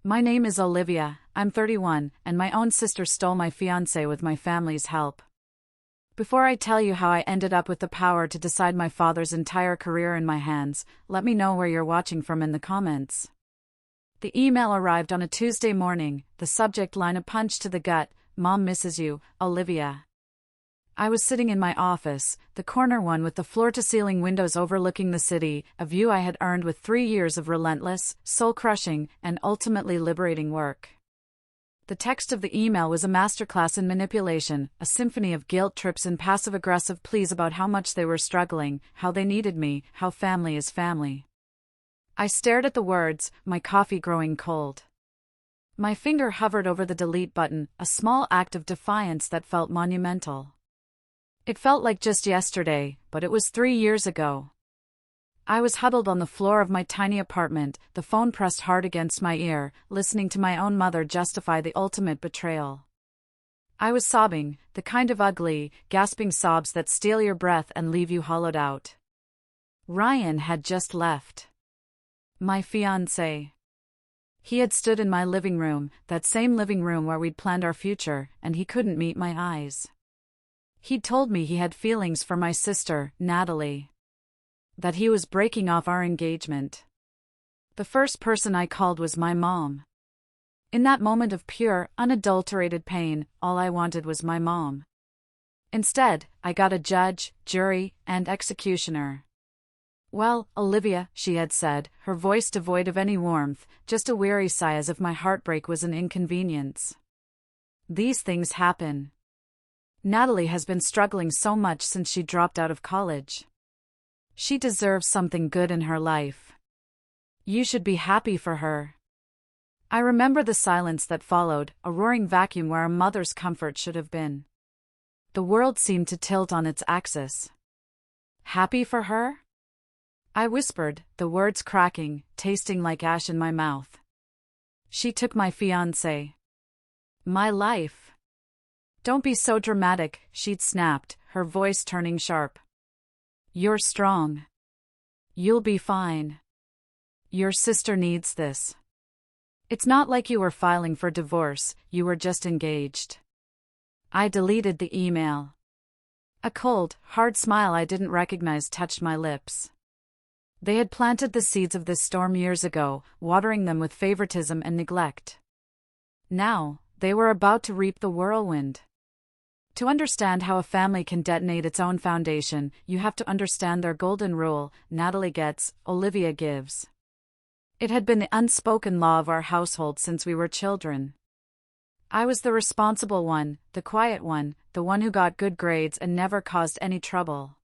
My name is Olivia, I'm 31, and my own sister stole my fiancé with my family's help. Before I tell you how I ended up with the power to decide my father's entire career in my hands, let me know where you're watching from in the comments. The email arrived on a Tuesday morning, the subject line a punch to the gut, Mom misses you, Olivia. I was sitting in my office, the corner one with the floor-to-ceiling windows overlooking the city, a view I had earned with 3 years of relentless, soul-crushing, and ultimately liberating work. The text of the email was a masterclass in manipulation, a symphony of guilt trips and passive-aggressive pleas about how much they were struggling, how they needed me, how family is family. I stared at the words, my coffee growing cold. My finger hovered over the delete button, a small act of defiance that felt monumental. It felt like just yesterday, but it was 3 years ago. I was huddled on the floor of my tiny apartment, the phone pressed hard against my ear, listening to my own mother justify the ultimate betrayal. I was sobbing, the kind of ugly, gasping sobs that steal your breath and leave you hollowed out. Ryan had just left. My fiancé. He had stood in my living room, that same living room where we'd planned our future, and he couldn't meet my eyes. He'd told me he had feelings for my sister, Natalie. That he was breaking off our engagement. The first person I called was my mom. In that moment of pure, unadulterated pain, all I wanted was my mom. Instead, I got a judge, jury, and executioner. Well, Olivia, she had said, her voice devoid of any warmth, just a weary sigh as if my heartbreak was an inconvenience. These things happen. Natalie has been struggling so much since she dropped out of college. She deserves something good in her life. You should be happy for her. I remember the silence that followed, a roaring vacuum where a mother's comfort should have been. The world seemed to tilt on its axis. Happy for her? I whispered, the words cracking, tasting like ash in my mouth. She took my fiancé. My life. Don't be so dramatic, she'd snapped, her voice turning sharp. You're strong. You'll be fine. Your sister needs this. It's not like you were filing for divorce, you were just engaged. I deleted the email. A cold, hard smile I didn't recognize touched my lips. They had planted the seeds of this storm years ago, watering them with favoritism and neglect. Now, they were about to reap the whirlwind. To understand how a family can detonate its own foundation, you have to understand their golden rule: Natalie gets, Olivia gives. It had been the unspoken law of our household since we were children. I was the responsible one, the quiet one, the one who got good grades and never caused any trouble.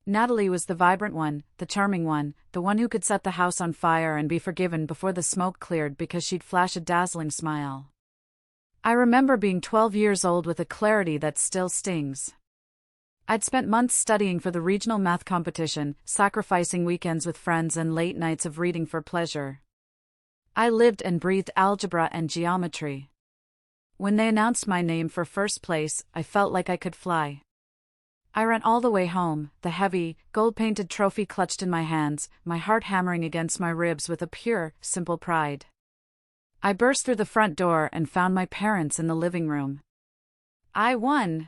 Natalie was the vibrant one, the charming one, the one who could set the house on fire and be forgiven before the smoke cleared because she'd flash a dazzling smile. I remember being 12 years old with a clarity that still stings. I'd spent months studying for the regional math competition, sacrificing weekends with friends and late nights of reading for pleasure. I lived and breathed algebra and geometry. When they announced my name for first place, I felt like I could fly. I ran all the way home, the heavy, gold-painted trophy clutched in my hands, my heart hammering against my ribs with a pure, simple pride. I burst through the front door and found my parents in the living room. I won.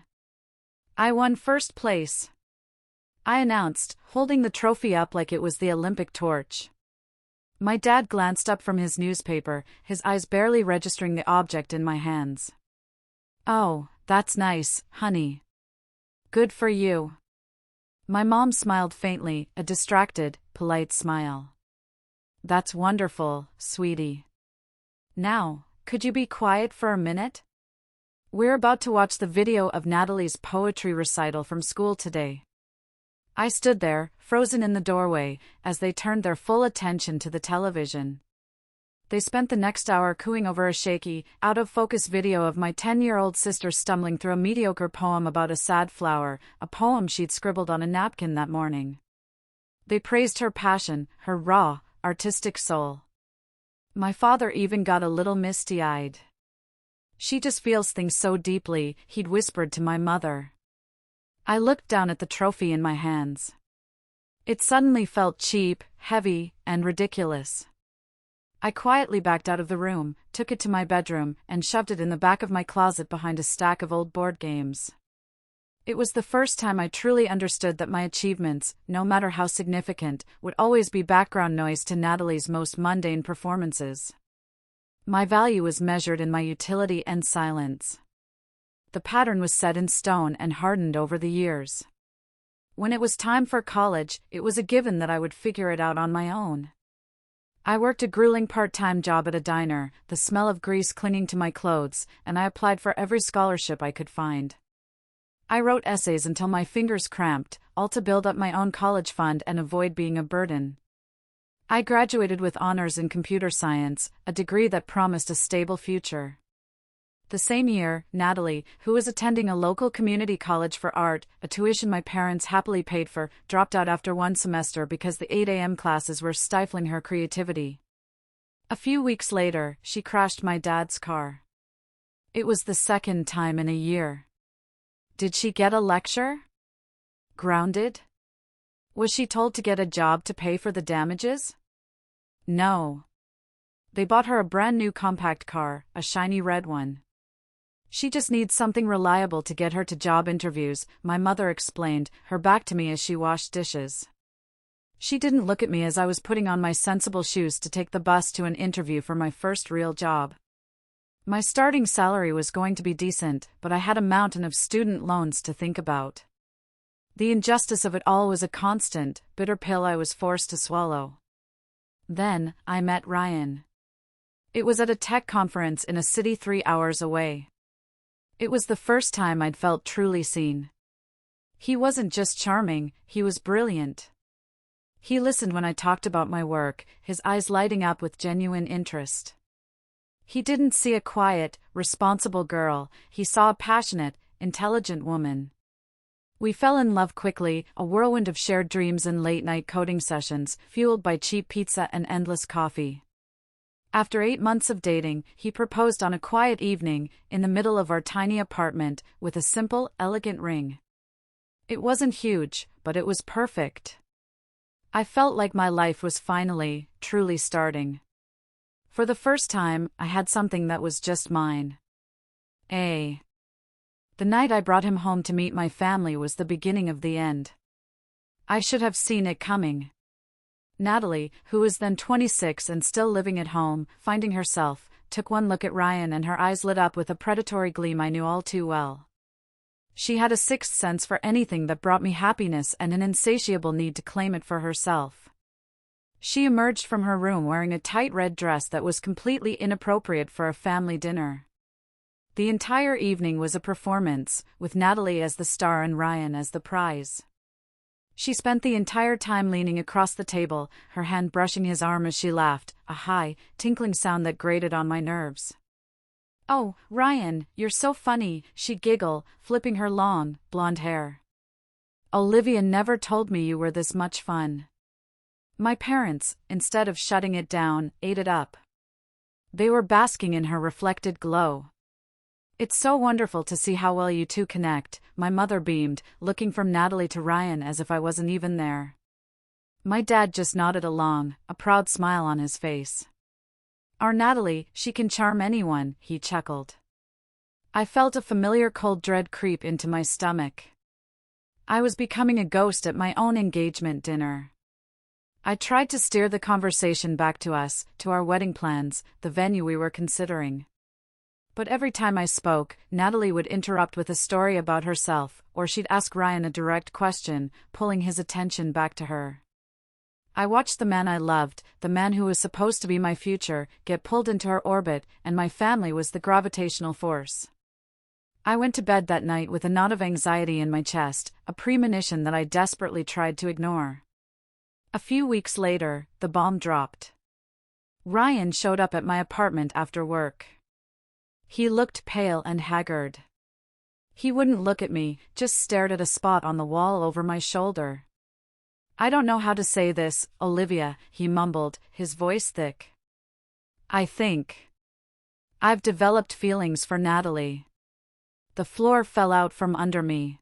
I won first place. I announced, holding the trophy up like it was the Olympic torch. My dad glanced up from his newspaper, his eyes barely registering the object in my hands. Oh, that's nice, honey. Good for you. My mom smiled faintly, a distracted, polite smile. That's wonderful, sweetie. Now, could you be quiet for a minute? We're about to watch the video of Natalie's poetry recital from school today. I stood there, frozen in the doorway, as they turned their full attention to the television. They spent the next hour cooing over a shaky, out-of-focus video of my 10-year-old sister stumbling through a mediocre poem about a sad flower, a poem she'd scribbled on a napkin that morning. They praised her passion, her raw, artistic soul. My father even got a little misty-eyed. She just feels things so deeply, he'd whispered to my mother. I looked down at the trophy in my hands. It suddenly felt cheap, heavy, and ridiculous. I quietly backed out of the room, took it to my bedroom, and shoved it in the back of my closet behind a stack of old board games. It was the first time I truly understood that my achievements, no matter how significant, would always be background noise to Natalie's most mundane performances. My value was measured in my utility and silence. The pattern was set in stone and hardened over the years. When it was time for college, it was a given that I would figure it out on my own. I worked a grueling part-time job at a diner, the smell of grease clinging to my clothes, and I applied for every scholarship I could find. I wrote essays until my fingers cramped, all to build up my own college fund and avoid being a burden. I graduated with honors in computer science, a degree that promised a stable future. The same year, Natalie, who was attending a local community college for art, a tuition my parents happily paid for, dropped out after one semester because the 8 a.m. classes were stifling her creativity. A few weeks later, she crashed my dad's car. It was the second time in a year. Did she get a lecture? Grounded? Was she told to get a job to pay for the damages? No. They bought her a brand new compact car, a shiny red one. She just needs something reliable to get her to job interviews, my mother explained, her back to me as she washed dishes. She didn't look at me as I was putting on my sensible shoes to take the bus to an interview for my first real job. My starting salary was going to be decent, but I had a mountain of student loans to think about. The injustice of it all was a constant, bitter pill I was forced to swallow. Then, I met Ryan. It was at a tech conference in a city 3 hours away. It was the first time I'd felt truly seen. He wasn't just charming, he was brilliant. He listened when I talked about my work, his eyes lighting up with genuine interest. He didn't see a quiet, responsible girl, he saw a passionate, intelligent woman. We fell in love quickly, a whirlwind of shared dreams and late-night coding sessions, fueled by cheap pizza and endless coffee. After 8 months of dating, he proposed on a quiet evening, in the middle of our tiny apartment, with a simple, elegant ring. It wasn't huge, but it was perfect. I felt like my life was finally, truly starting. For the first time, I had something that was just mine. The night I brought him home to meet my family was the beginning of the end. I should have seen it coming. Natalie, who was then 26 and still living at home, finding herself, took one look at Ryan and her eyes lit up with a predatory gleam I knew all too well. She had a sixth sense for anything that brought me happiness and an insatiable need to claim it for herself. She emerged from her room wearing a tight red dress that was completely inappropriate for a family dinner. The entire evening was a performance, with Natalie as the star and Ryan as the prize. She spent the entire time leaning across the table, her hand brushing his arm as she laughed, a high, tinkling sound that grated on my nerves. "Oh, Ryan, you're so funny," she'd giggle, flipping her long, blonde hair. "Olivia never told me you were this much fun." My parents, instead of shutting it down, ate it up. They were basking in her reflected glow. "It's so wonderful to see how well you two connect," my mother beamed, looking from Natalie to Ryan as if I wasn't even there. My dad just nodded along, a proud smile on his face. "Our Natalie, she can charm anyone," he chuckled. I felt a familiar cold dread creep into my stomach. I was becoming a ghost at my own engagement dinner. I tried to steer the conversation back to us, to our wedding plans, the venue we were considering. But every time I spoke, Natalie would interrupt with a story about herself, or she'd ask Ryan a direct question, pulling his attention back to her. I watched the man I loved, the man who was supposed to be my future, get pulled into her orbit, and my family was the gravitational force. I went to bed that night with a knot of anxiety in my chest, a premonition that I desperately tried to ignore. A few weeks later, the bomb dropped. Ryan showed up at my apartment after work. He looked pale and haggard. He wouldn't look at me, just stared at a spot on the wall over my shoulder. "I don't know how to say this, Olivia," he mumbled, his voice thick. "I think I've developed feelings for Natalie." The floor fell out from under me.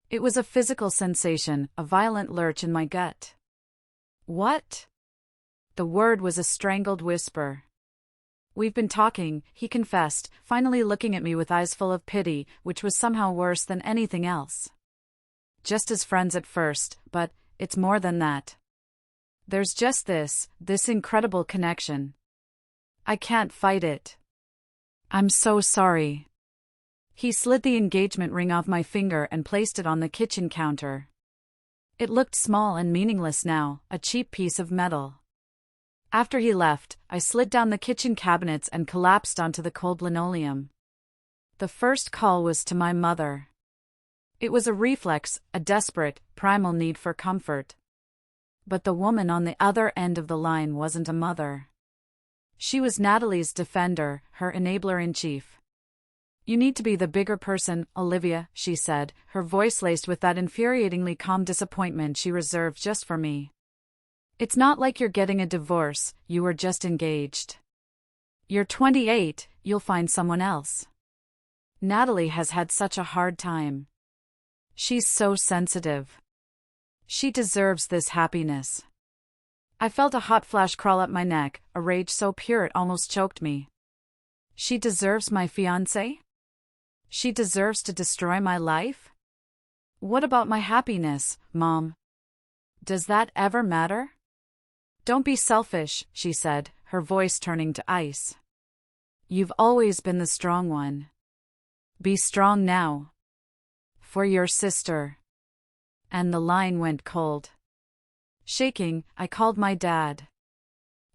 It was a physical sensation, a violent lurch in my gut. "What?" The word was a strangled whisper. "We've been talking," he confessed, finally looking at me with eyes full of pity, which was somehow worse than anything else. "Just as friends at first, but it's more than that. There's just this incredible connection. I can't fight it. I'm so sorry." He slid the engagement ring off my finger and placed it on the kitchen counter. It looked small and meaningless now, a cheap piece of metal. After he left, I slid down the kitchen cabinets and collapsed onto the cold linoleum. The first call was to my mother. It was a reflex, a desperate, primal need for comfort. But the woman on the other end of the line wasn't a mother. She was Natalie's defender, her enabler-in-chief. "You need to be the bigger person, Olivia," she said, her voice laced with that infuriatingly calm disappointment she reserved just for me. "It's not like you're getting a divorce, you were just engaged. You're 28, you'll find someone else. Natalie has had such a hard time. She's so sensitive. She deserves this happiness." I felt a hot flash crawl up my neck, a rage so pure it almost choked me. She deserves my fiancé? She deserves to destroy my life? What about my happiness, Mom? Does that ever matter? "Don't be selfish," she said, her voice turning to ice. "You've always been the strong one. Be strong now. For your sister." And the line went cold. Shaking, I called my dad.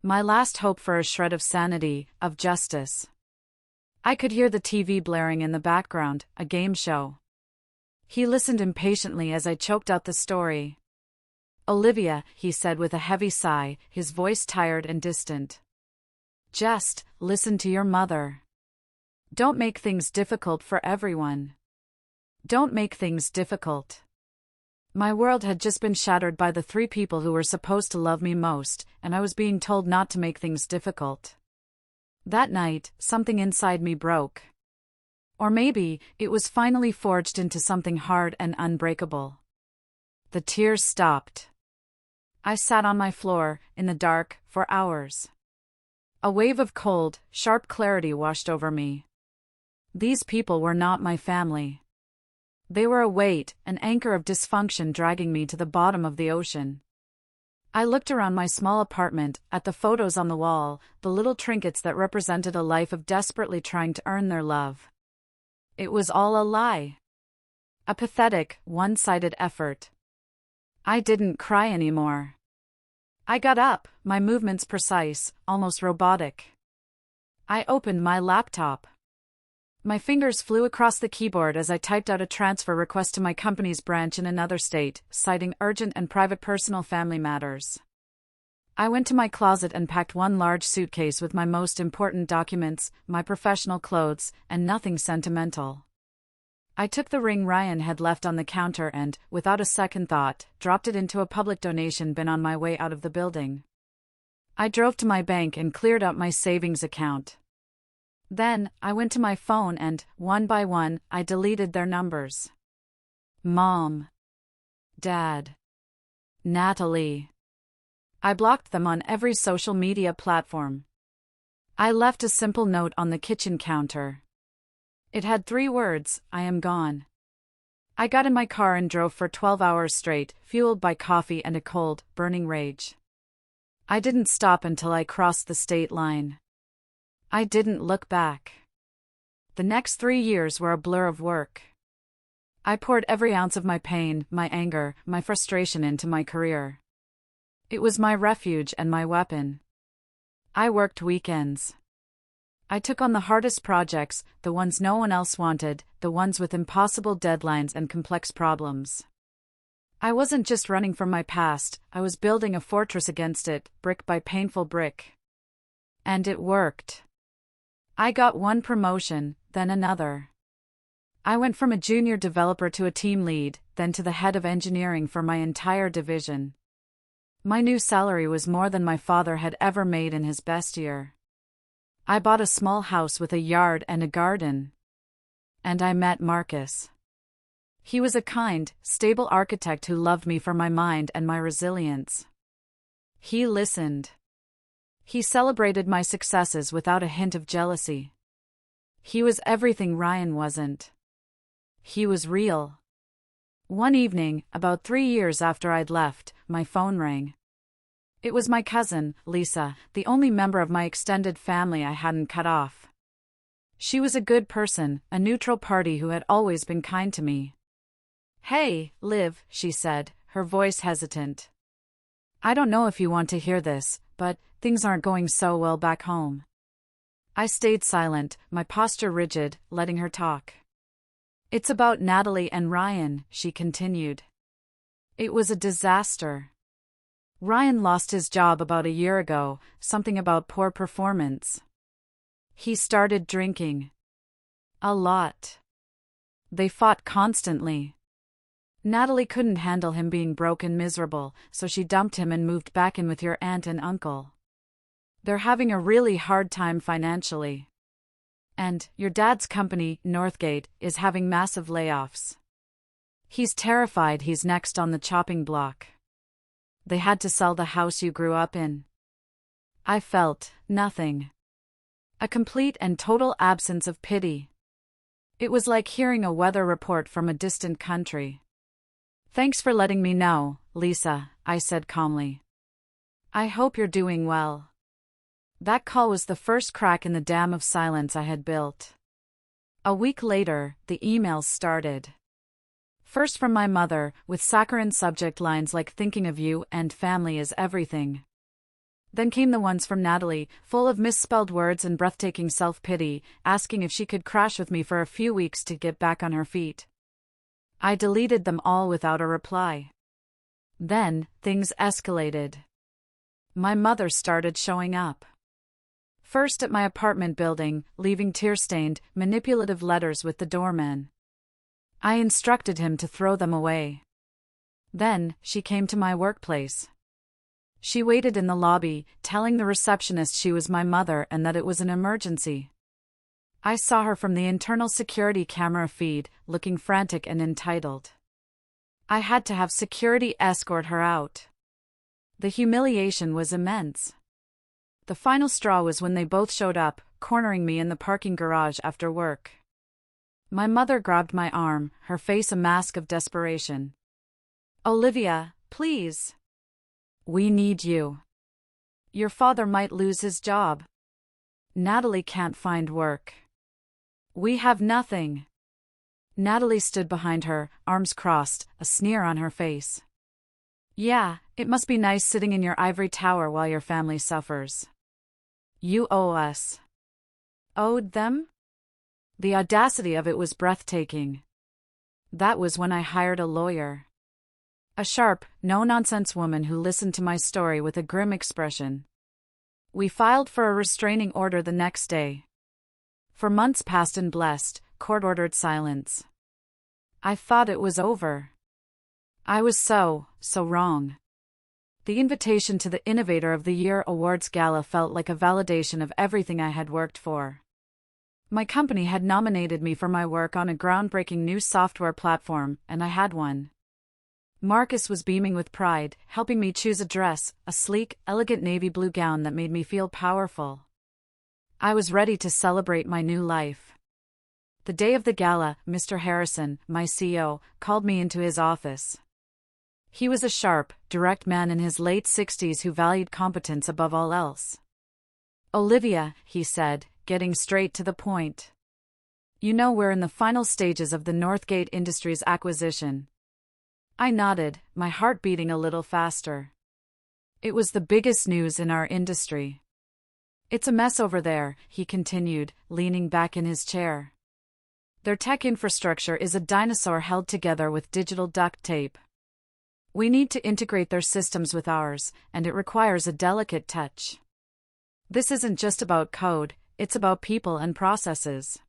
My last hope for a shred of sanity, of justice. I could hear the TV blaring in the background, a game show. He listened impatiently as I choked out the story. "Olivia," he said with a heavy sigh, his voice tired and distant. "Just listen to your mother. Don't make things difficult for everyone. Don't make things difficult." My world had just been shattered by the three people who were supposed to love me most, and I was being told not to make things difficult. That night, something inside me broke. Or maybe, it was finally forged into something hard and unbreakable. The tears stopped. I sat on my floor, in the dark, for hours. A wave of cold, sharp clarity washed over me. These people were not my family. They were a weight, an anchor of dysfunction dragging me to the bottom of the ocean. I looked around my small apartment, at the photos on the wall, the little trinkets that represented a life of desperately trying to earn their love. It was all a lie. A pathetic, one-sided effort. I didn't cry anymore. I got up, my movements precise, almost robotic. I opened my laptop. My fingers flew across the keyboard as I typed out a transfer request to my company's branch in another state, citing urgent and private personal family matters. I went to my closet and packed one large suitcase with my most important documents, my professional clothes, and nothing sentimental. I took the ring Ryan had left on the counter and, without a second thought, dropped it into a public donation bin on my way out of the building. I drove to my bank and cleared out my savings account. Then, I went to my phone and, one by one, I deleted their numbers. Mom. Dad. Natalie. I blocked them on every social media platform. I left a simple note on the kitchen counter. It had 3 words, "I am gone." I got in my car and drove for 12 hours straight, fueled by coffee and a cold, burning rage. I didn't stop until I crossed the state line. I didn't look back. The next 3 years were a blur of work. I poured every ounce of my pain, my anger, my frustration into my career. It was my refuge and my weapon. I worked weekends. I took on the hardest projects, the ones no one else wanted, the ones with impossible deadlines and complex problems. I wasn't just running from my past, I was building a fortress against it, brick by painful brick. And it worked. I got one promotion, then another. I went from a junior developer to a team lead, then to the head of engineering for my entire division. My new salary was more than my father had ever made in his best year. I bought a small house with a yard and a garden. And I met Marcus. He was a kind, stable architect who loved me for my mind and my resilience. He listened. He celebrated my successes without a hint of jealousy. He was everything Ryan wasn't. He was real. One evening, about 3 years after I'd left, my phone rang. It was my cousin, Lisa, the only member of my extended family I hadn't cut off. She was a good person, a neutral party who had always been kind to me. "Hey, Liv," she said, her voice hesitant. "I don't know if you want to hear this, but things aren't going so well back home." I stayed silent, my posture rigid, letting her talk. "It's about Natalie and Ryan," she continued. "It was a disaster. Ryan lost his job about a year ago, something about poor performance. He started drinking. A lot. They fought constantly. Natalie couldn't handle him being broke and miserable, so she dumped him and moved back in with your aunt and uncle. They're having a really hard time financially. And your dad's company, Northgate, is having massive layoffs. He's terrified he's next on the chopping block. They had to sell the house you grew up in." I felt nothing. A complete and total absence of pity. It was like hearing a weather report from a distant country. "Thanks for letting me know, Lisa," I said calmly. "I hope you're doing well." That call was the first crack in the dam of silence I had built. A week later, the emails started. First from my mother, with saccharine subject lines like "thinking of you" and "family is everything." Then came the ones from Natalie, full of misspelled words and breathtaking self-pity, asking if she could crash with me for a few weeks to get back on her feet. I deleted them all without a reply. Then, things escalated. My mother started showing up. First at my apartment building, leaving tear-stained, manipulative letters with the doorman. I instructed him to throw them away. Then, she came to my workplace. She waited in the lobby, telling the receptionist she was my mother and that it was an emergency. I saw her from the internal security camera feed, looking frantic and entitled. I had to have security escort her out. The humiliation was immense. The final straw was when they both showed up, cornering me in the parking garage after work. My mother grabbed my arm, her face a mask of desperation. "Olivia, please. We need you. Your father might lose his job. Natalie can't find work. We have nothing." Natalie stood behind her, arms crossed, a sneer on her face. "Yeah, it must be nice sitting in your ivory tower while your family suffers. You owe us." Owed them? The audacity of it was breathtaking. That was when I hired a lawyer. A sharp, no-nonsense woman who listened to my story with a grim expression. We filed for a restraining order the next day. For months past and blessed, court-ordered silence. I thought it was over. I was so wrong. The invitation to the Innovator of the Year Awards Gala felt like a validation of everything I had worked for. My company had nominated me for my work on a groundbreaking new software platform, and I had won. Marcus was beaming with pride, helping me choose a dress, a sleek, elegant navy blue gown that made me feel powerful. I was ready to celebrate my new life. The day of the gala, Mr. Harrison, my CEO, called me into his office. He was a sharp, direct man in his late 60s who valued competence above all else. "Olivia," he said, getting straight to the point. "You know we're in the final stages of the Northgate Industries acquisition." I nodded, my heart beating a little faster. It was the biggest news in our industry. "It's a mess over there," he continued, leaning back in his chair. "Their tech infrastructure is a dinosaur held together with digital duct tape. We need to integrate their systems with ours, and it requires a delicate touch. This isn't just about code, it's about people and processes.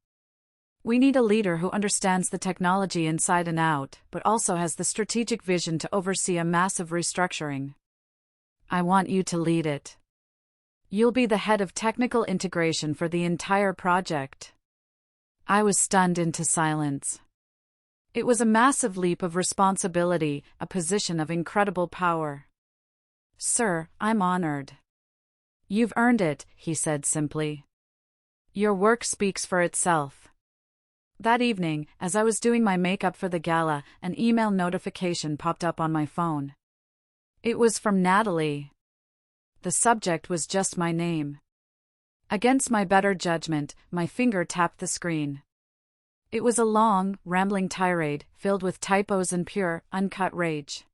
We need a leader who understands the technology inside and out, but also has the strategic vision to oversee a massive restructuring. I want you to lead it. You'll be the head of technical integration for the entire project." I was stunned into silence. It was a massive leap of responsibility, a position of incredible power. "Sir, I'm honored. "You've earned it," he said simply. "Your work speaks for itself." That evening, as I was doing my makeup for the gala, an email notification popped up on my phone. It was from Natalie. The subject was just my name. Against my better judgment, my finger tapped the screen. It was a long, rambling tirade, filled with typos and pure, uncut rage.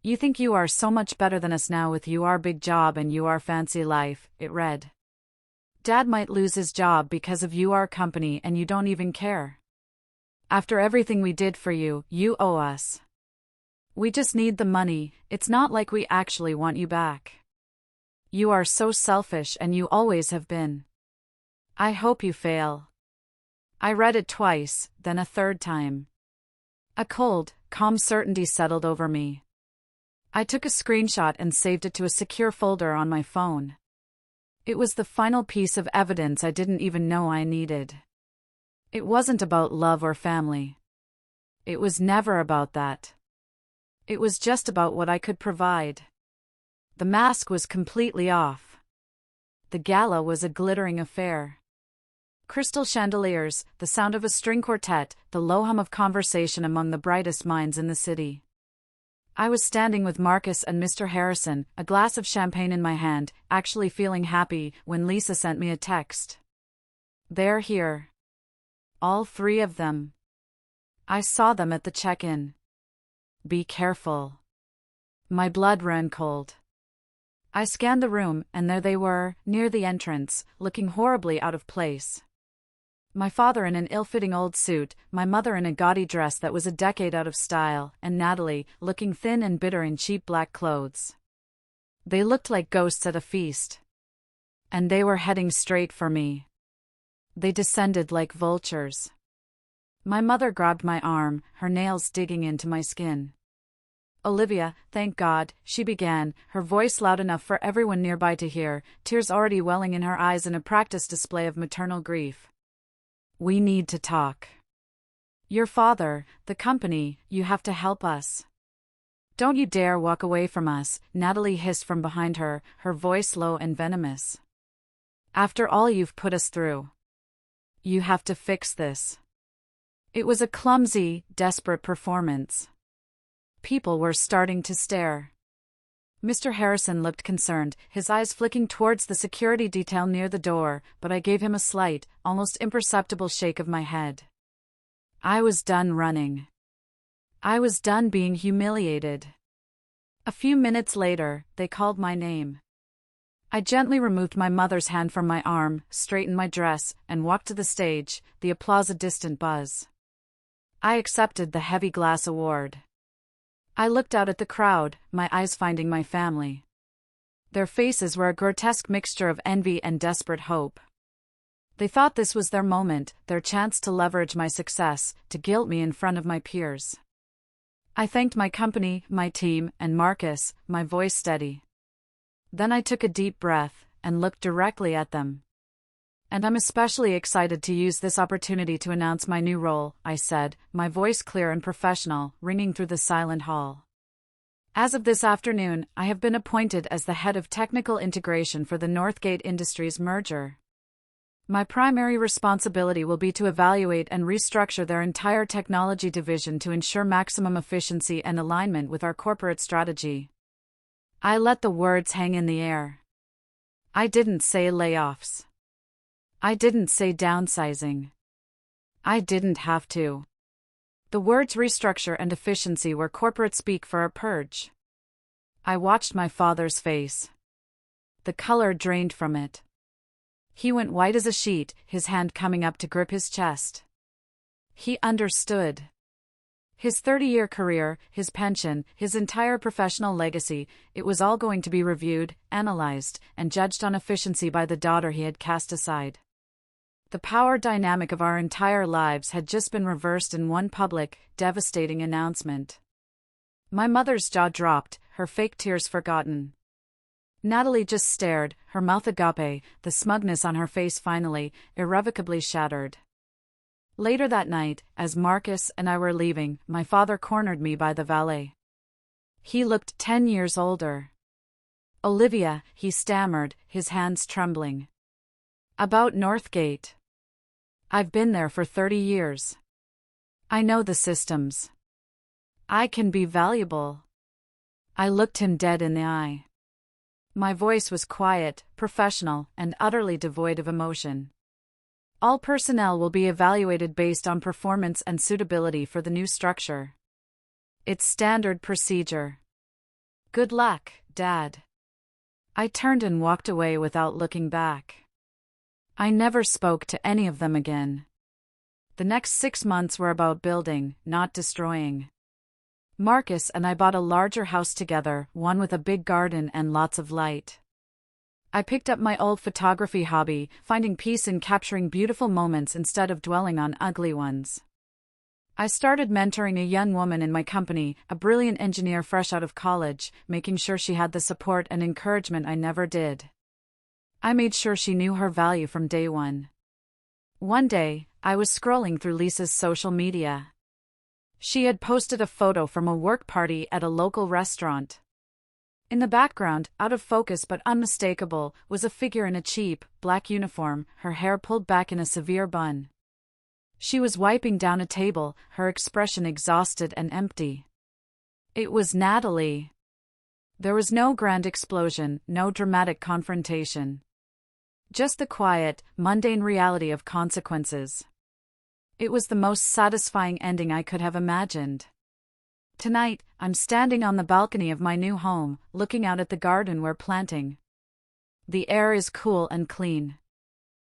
"You think you are so much better than us now with your big job and your fancy life," it read. "Dad might lose his job because of your company and you don't even care. After everything we did for you, you owe us. We just need the money, it's not like we actually want you back. You are so selfish and you always have been. I hope you fail." I read it twice, then a third time. A cold, calm certainty settled over me. I took a screenshot and saved it to a secure folder on my phone. It was the final piece of evidence I didn't even know I needed. It wasn't about love or family. It was never about that. It was just about what I could provide. The mask was completely off. The gala was a glittering affair. Crystal chandeliers, the sound of a string quartet, the low hum of conversation among the brightest minds in the city. I was standing with Marcus and Mr. Harrison, a glass of champagne in my hand, actually feeling happy, when Lisa sent me a text. "They're here. All three of them. I saw them at the check-in. Be careful." My blood ran cold. I scanned the room, and there they were, near the entrance, looking horribly out of place. My father in an ill-fitting old suit, my mother in a gaudy dress that was a decade out of style, and Natalie, looking thin and bitter in cheap black clothes. They looked like ghosts at a feast. And they were heading straight for me. They descended like vultures. My mother grabbed my arm, her nails digging into my skin. "Olivia, thank God," she began, her voice loud enough for everyone nearby to hear, tears already welling in her eyes in a practiced display of maternal grief. "We need to talk. Your father, the company, you have to help us. Don't you dare walk away from us," Natalie hissed from behind her, her voice low and venomous. "After all you've put us through. You have to fix this." It was a clumsy, desperate performance. People were starting to stare. Mr. Harrison looked concerned, his eyes flicking towards the security detail near the door, but I gave him a slight, almost imperceptible shake of my head. I was done running. I was done being humiliated. A few minutes later, they called my name. I gently removed my mother's hand from my arm, straightened my dress, and walked to the stage, the applause a distant buzz. I accepted the heavy glass award. I looked out at the crowd, my eyes finding my family. Their faces were a grotesque mixture of envy and desperate hope. They thought this was their moment, their chance to leverage my success, to guilt me in front of my peers. I thanked my company, my team, and Marcus, my voice steady. Then I took a deep breath, and looked directly at them. "And I'm especially excited to use this opportunity to announce my new role," I said, my voice clear and professional, ringing through the silent hall. "As of this afternoon, I have been appointed as the head of technical integration for the Northgate Industries merger. My primary responsibility will be to evaluate and restructure their entire technology division to ensure maximum efficiency and alignment with our corporate strategy." I let the words hang in the air. I didn't say layoffs. I didn't say downsizing. I didn't have to. The words restructure and efficiency were corporate speak for a purge. I watched my father's face. The color drained from it. He went white as a sheet, his hand coming up to grip his chest. He understood. His 30-year career, his pension, his entire professional legacy, it was all going to be reviewed, analyzed, and judged on efficiency by the daughter he had cast aside. The power dynamic of our entire lives had just been reversed in one public, devastating announcement. My mother's jaw dropped, her fake tears forgotten. Natalie just stared, her mouth agape, the smugness on her face finally, irrevocably shattered. Later that night, as Marcus and I were leaving, my father cornered me by the valet. He looked 10 years older. Olivia, he stammered, his hands trembling. About Northgate. I've been there for 30 years. I know the systems. I can be valuable. I looked him dead in the eye. My voice was quiet, professional, and utterly devoid of emotion. All personnel will be evaluated based on performance and suitability for the new structure. It's standard procedure. Good luck, Dad. I turned and walked away without looking back. I never spoke to any of them again. The next 6 months were about building, not destroying. Marcus and I bought a larger house together, one with a big garden and lots of light. I picked up my old photography hobby, finding peace in capturing beautiful moments instead of dwelling on ugly ones. I started mentoring a young woman in my company, a brilliant engineer fresh out of college, making sure she had the support and encouragement I never did. I made sure she knew her value from day one. One day, I was scrolling through Lisa's social media. She had posted a photo from a work party at a local restaurant. In the background, out of focus but unmistakable, was a figure in a cheap, black uniform, her hair pulled back in a severe bun. She was wiping down a table, her expression exhausted and empty. It was Natalie. There was no grand explosion, no dramatic confrontation. Just the quiet, mundane reality of consequences. It was the most satisfying ending I could have imagined. Tonight, I'm standing on the balcony of my new home, looking out at the garden we're planting. The air is cool and clean.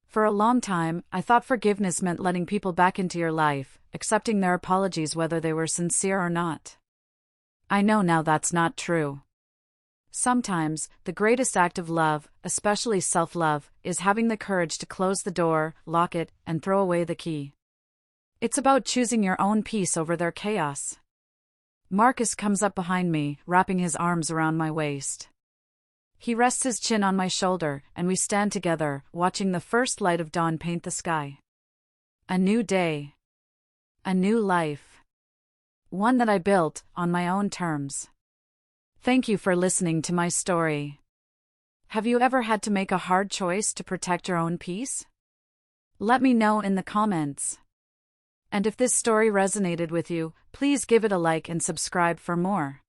For a long time, I thought forgiveness meant letting people back into your life, accepting their apologies whether they were sincere or not. I know now that's not true. Sometimes, the greatest act of love, especially self-love, is having the courage to close the door, lock it, and throw away the key. It's about choosing your own peace over their chaos. Marcus comes up behind me, wrapping his arms around my waist. He rests his chin on my shoulder, and we stand together, watching the first light of dawn paint the sky. A new day. A new life. One that I built, on my own terms. Thank you for listening to my story. Have you ever had to make a hard choice to protect your own peace? Let me know in the comments. And if this story resonated with you, please give it a like and subscribe for more.